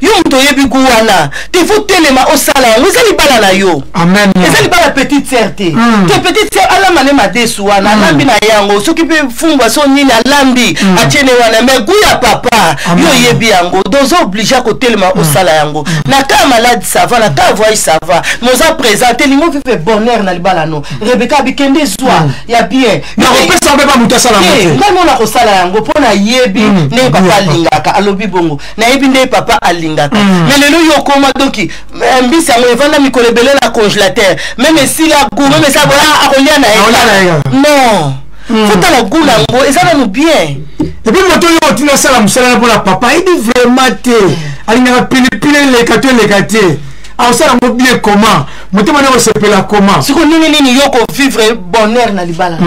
yo mto yebi kuwana te faut telema au sala nous allons bala na yo amen ezali bala petite sœur te te petite sœur ala mane madesu wana lambi na yango soki pe fungwa so nini alambi atiene wana mais guya papa yo yebi yango dozo obligé ko telema au sala yango na ka malade ça va na ka voix ça va nous a présenté lingo vivre bonheur na libala no Rebecca bikende zwa ya bien na opesa beba muta sala mote ngamo na ko sala yango pona yebi ne papa lingaka alobi bongo na yebi ne papa alingaka mais lelo yo koma doki mbisa ngo evanda mikolo belé na congélateur même si la goût même ça bola akolia na non faut la goût la ngo ezana no bien et puis moto yo tina sala musala pour la papa il dit vraiment te alinga pilipili le katé au sala ngo bien comment moto mana osepela comment siko nini yo ko vivre bonheur na libala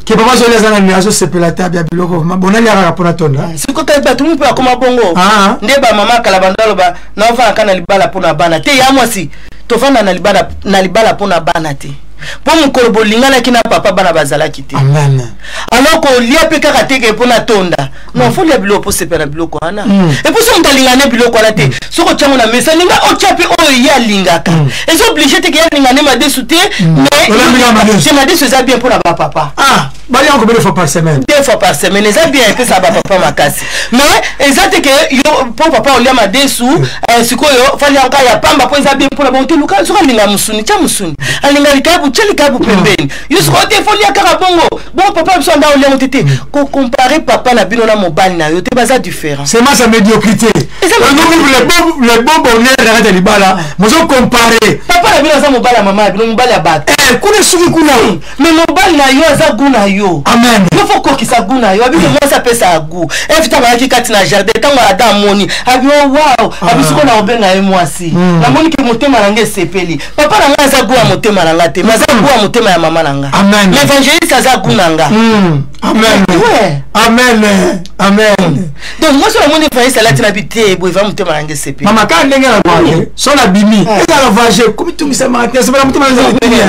ke papa zo leza na miazo sepela tabia biloko bonali ara rapona tonda siko ka ba tumu pe akoma bongo nde ba mama kala bandalo ba na va kana libala pona bana te ya mwasi to fanda na libala pona bana te Pour mon corps bolingana qui n'a papa bana bazala quitté. Amen. Alors qu'on lia pe karateke pour na tonda. Non, faut lia bilo pour se perdre bilo quoi na. Et pour ça on talingane bilo quoi la te. So ko tchamo na mesa linga o tchape o ya lingaka. Et so obligé te que ya lingane ma desouté mais je m'a dit ça bien pour la papa. Ah, bah il y a encore 2 fois par semaine. 2 fois par semaine, ça bien que ça va papa ma casse. Mais exact que yo pour papa o lia ma desou, siko yo fali encore ya pamba pour ça bien pour la bonté luka so linga musuni cha musuni. Alinga likabu cheli kabu pembeni. Yo so te foli ya karabongo. Bon papa so nda o lia otete. Ko comparer papa na bino na mobile na yo te baza différent. C'est ma sa médiocrité. Le bon bonheur de libala, moi je comparer. Papa na bino za mobile mama, bino mobile ya bat. Kuna suki kuna. Mais mobile na yo za guna yo. Amen. Il faut ko kisa guna yo. Abi moi ça pesa a goût. Evita ma ki kati na jardin tango adam moni. Abi wow, abi suko na obenga e mwasi. Na moni ke motema na nge sepeli. Papa na nga za goût a motema na ngate, mais za goût a motema ya mama na nga. Amen. L'évangéliste za goût na nga. Amen. Ouais. Amen. Amen. Donc moi sur la moni évangéliste la tina bité, bo va motema na nge sepeli. Mama ka ndenge na kwaje. So na bimi. Eza la vaje, komi tumisa matin, c'est pas motema na sepeli.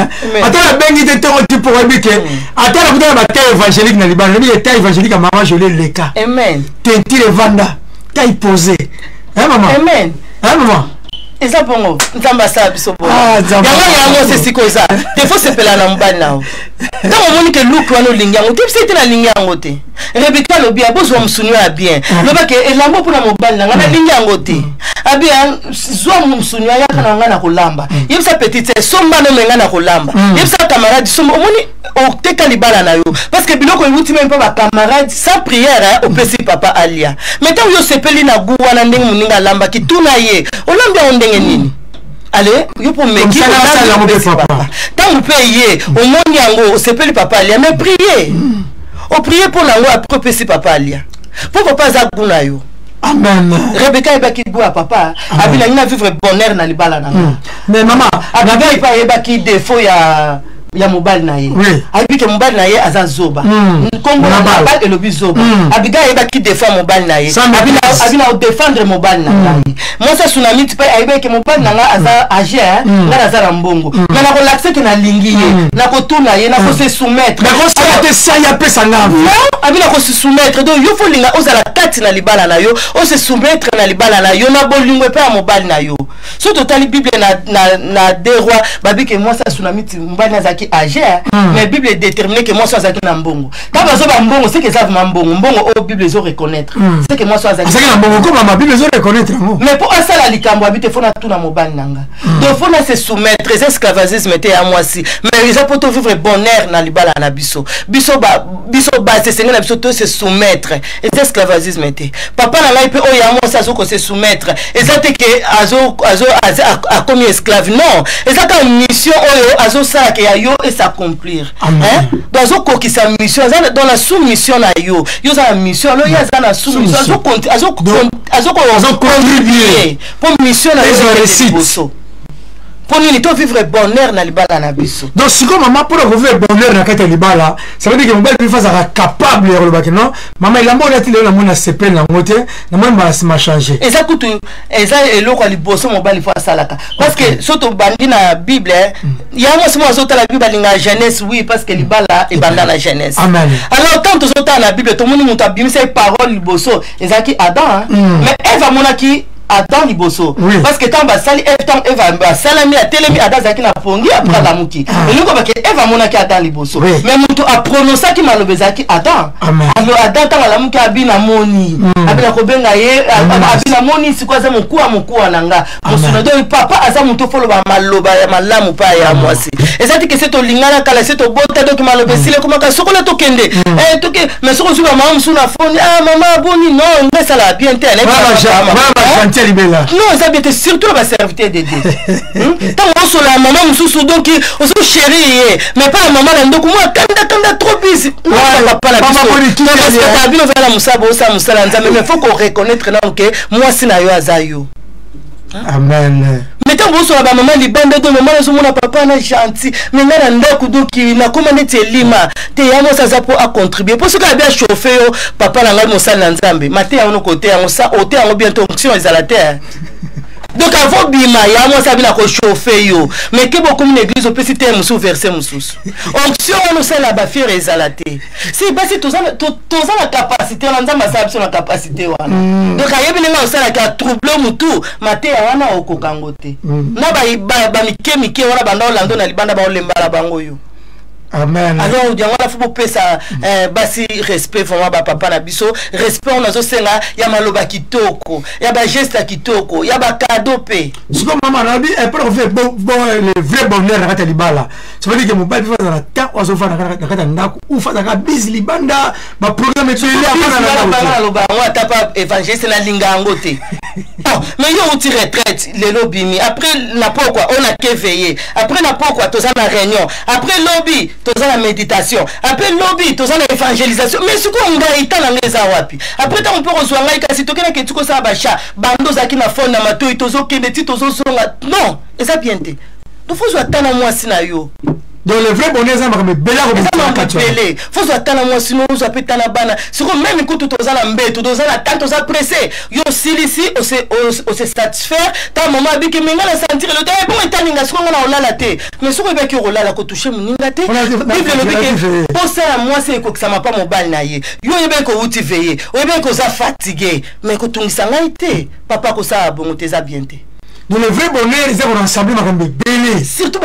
Attends la bengi de ton tu pour habiter. Attends la kuta ba terre évangélique na libana. Le terre évangélique à maman je l'ai le cas. Amen. Tentire vanda. Taille posé. Hein maman? Amen. Hein maman? Et ça pour moi, nzamba sa biso bo. Ah, nzamba. Yango c'est sikoza. Des fois c'est pela na mbana nao. Quand on moni que look wana linga, on type c'était na linga ngote. Rebecca lo bien, bozo msunu ya bien. Lo ba ke elambo pour na mobile na ngana linga ngote. Abia zo msunu ya kana ngana kolamba. Yebisa petite somba no menga na kolamba. Yebisa camarade somba omoni o teka libala na yo parce que biloko yuti même pas ba camarade sans prière au pesi papa alia. Maintenant yo sepeli na gu wana ndenge muninga lamba ki tuna ye. Olamba ndenge nini? Allez, yo pour me qui papa. Tant vous payez au monde yango sepeli papa alia mais priez. O prier pour nango après pesi papa alia. Pour papa za guna yo. Amen. Rebecca ebaki goût papa. Abila ina vivre bonheur na libala na. Mais maman, abila ipa ebaki défaut ya mobile na ye. Abi ke mobile na ye aza zoba. Kongo na mobile et le bizoba. Abiga ebaki défaut mobile na ye. Abila défendre mobile na ye. Moi ça tsunami tu peux aibe ke mobile na nga aza age nga aza na mbongo. Mais na relaxer ke na lingi ye. Na ko tuna ye na ko se soumettre. Na ko se ça ya pesa nga. Non, abila ko se soumettre. Donc yo fo linga ozala kati na libala na yo, o se soumettre na libala na yo na bolingo pe mobile na yo. So total Bible na deux rois babi ke moi ça tsunami mobile na zaki âgé, mais la Bible est déterminée que moi sois Zaki Nambongo. Quand vous avez Mbongo, c'est que ça va Mbongo. Mbongo, oh, Bible, ils reconnaître. C'est que moi sois Zaki Nambongo, comme ma Bible, ils reconnaître. Mais pour ça, la likambo habite, il faut tout dans mon ban nanga. Donc, il faut se soumettre. Les esclavagisme était à moi aussi. Mais ils ont pour vivre bonheur dans les balles à Bisso. Bisso, c'est Seigneur, Bisso, se soumettre. Les esclavagisme était. Papa n'a pas pu, oh, il y a moi, ça, se soumettre. Et ça, c'est que Azo a commis esclave. Non. Et ça, c'est une mission, oh, Azo, ça, qui a yo et s'accomplir. Dans un cours qui sa mission, dans la sous-mission na yo, yo sa mission, alors yo sa la sous-mission, azo contribuer pour mission na yo. Pour nous, il vivre bonheur dans libala na biso. Donc si comme maman pour vivre bonheur dans kata libala, ça veut dire que mon belle face à capable de le non. Maman il a mon été là mon sepel na moté, na moi m'a changé. Et ça coûte et ça et l'eau ali bosso mon belle face à la parce que surtout bandi na Bible, il y a moi souvent autres la Bible na Genèse oui parce que libala est banda la Genèse. Amen. Alors tant autres dans la Bible tout le monde monta bien ces paroles bosso, et ça qui Adam mais Eva monaki Adam liboso parce que quand basali Eva basala mi a telemi Adam zaki na pongi après la muki et nous comme que Eva mona ki Adam liboso mais mutu a prononcé ki malobeza ki Adam alors Adam tant la muki abina moni abina ko benga ye abina moni sikwa za mukua nanga musuna donc papa aza mutu folo ba maloba ya malamu pa ya mwasi et ça dit que c'est to lingana kala c'est to bota donc malobesile comme ka sokola to kende to ke mais soko suba mama musuna foni maman boni non ngesa la bien te non, ça bien surtout la serviteur de Dieu. Tant on sur la maman sous donc on se chérie mais pas maman là donc moi kanda trop busy. Non, pas la parce que ta vie on va la musabo ça musala mais faut qu'on reconnaître là que moi c'est na yo azayo. Amen. Mais tant on sur la maman libanda donc maman so mon papa na gentil mais na ndako donc na commandé te lima te yamo ça za pour à contribuer parce que a bien chauffé papa na ngai mosala nzambe maté ya no côté ya ça hôtel en bientôt onction ils à la terre donc avant bima ya moi ça bina ko chauffer yo mais que beaucoup une église peut citer musu verset musu onction on sait la ba faire ezalate si basi tous la capacité on nzamba sa sur la capacité wana donc ayebi ninga on sait la trouble mutu mate ya wana okokangote na ba mike wana banda olando na libanda ba olembala bango yo. Amen. Alors, il y a un basi respect vraiment papa na biso, respect on a senga ya maloba kitoko, ya ba geste kitoko, ya ba cadeau pe. Ce que maman a dit est pour faire bon le vrai bonheur na kata libala. Ça veut dire que mon père va dans la terre ou sofa na kata ndako ou fa na bis libanda ba programme télé après na loba on t'a pas évangéliste na linga ngote. Mais yo on tire retraite les lobby après na pourquoi on a que veiller. Après na pourquoi tous na réunion. Après lobby tous la méditation, après lobby, tous la évangélisation, mais ce qu'on a été dans les awapi. Après, on peut recevoir un cas, si tu as quelque chose à bacha, bando zaki na fond na mato, itozo kende titozo songa. Non, et ça bien été. Donc faut attendre moi sinayo. Donc le vrai bonheur ça me bela comme faut attendre moi sinon ça peut tana bana. C'est comme même écoute tous la mbé, tous la tant tous pressé. Yo silisi on se satisfaire. Ta maman dit que menga la sentir le temps bon etaninga ce qu'on a la té. Mais ce qu'on veut que rola la ko toucher muninga té. Bible le dit que pour ça moi c'est que ça m'a pas mon bal naie. Yo yebe ko uti veiller. O yebe ko za fatigué. Mais ko tungisa ngaité. Papa ko ça bon te za bien té. Donc le vrai bonheur c'est qu'on ensemble ma belé. Surtout